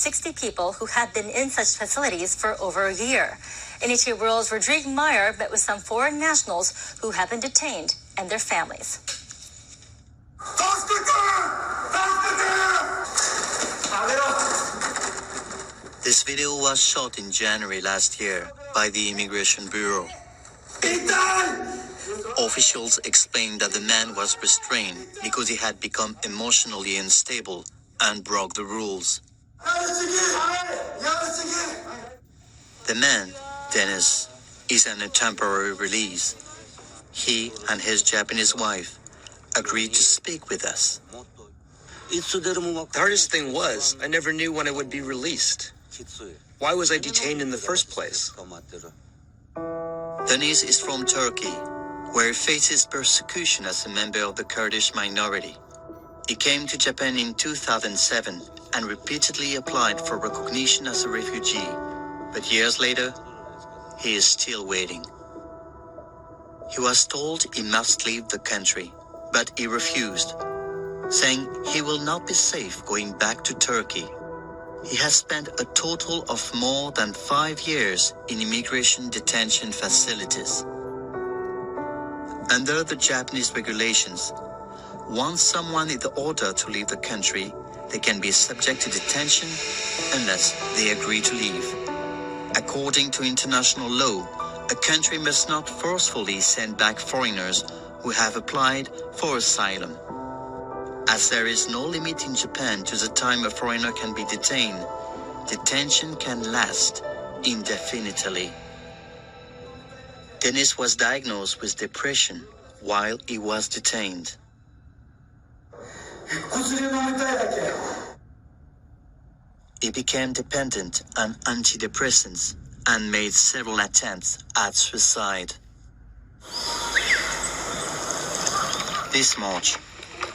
60 people who had been in such facilities for over a year. NHK World's Rodrigue Meyer met with some foreign nationals who have been detained and their families. This video was shot in January last year by the Immigration Bureau. Officials explained that the man was restrained because he had become emotionally unstable and broke the rules. The man, Dennis, is on a temporary release. He and his Japanese wife agreed to speak with us. The hardest thing was, I never knew when I would be released. Why was I detained in the first place? Dennis is from Turkey, where he faces persecution as a member of the Kurdish minority. He came to Japan in 2007 and repeatedly applied for recognition as a refugee. But years later, he is still waiting. He was told he must leave the country, but he refused, saying he will not be safe going back to Turkey. He has spent a total of more than 5 years in immigration detention facilities. Under the Japanese regulations, once someone is ordered to leave the country, they can be subject to detention unless they agree to leave. According to international law, a country must not forcefully send back foreigners who have applied for asylum. As there is no limit in Japan to the time a foreigner can be detained, detention can last indefinitely. Dennis was diagnosed with depression while he was detained. He became dependent on antidepressants and made several attempts at suicide. This March,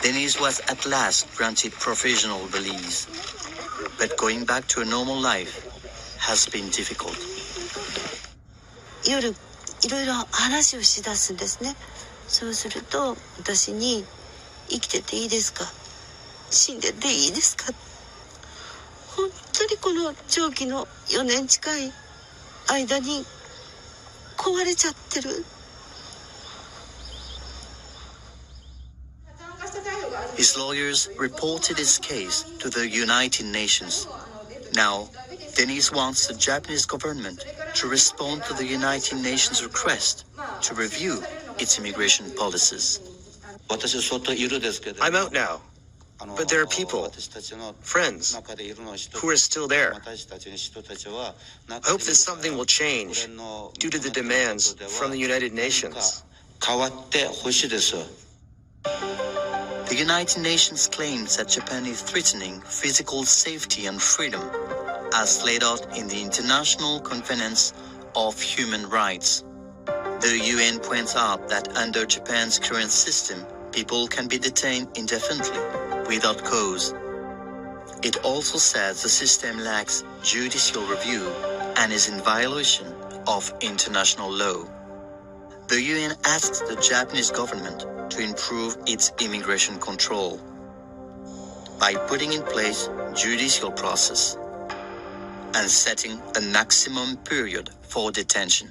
Dennis was at last granted provisional release, but going back to a normal life has been difficult. 夜いろいろ話をしだすんですね。そうすると私に生きてていいですか、死んでていいですか、本当にこの長期の4年近い間に壊れちゃってる。His lawyers reported his case to the United Nations. Now, Dennis wants the Japanese government to respond to the United Nations request to review its immigration policies. I'm out now, but there are people, friends, who are still there. I hope that something will change due to the demands from the United Nations. The United Nations claims that Japan is threatening physical safety and freedom, as laid out in the International Covenants of Human Rights. The UN points out that under Japan's current system, people can be detained indefinitely, without cause. It also says the system lacks judicial review and is in violation of international law. The UN asks the Japanese government to improve its immigration control by putting in place judicial process and setting a maximum period for detention.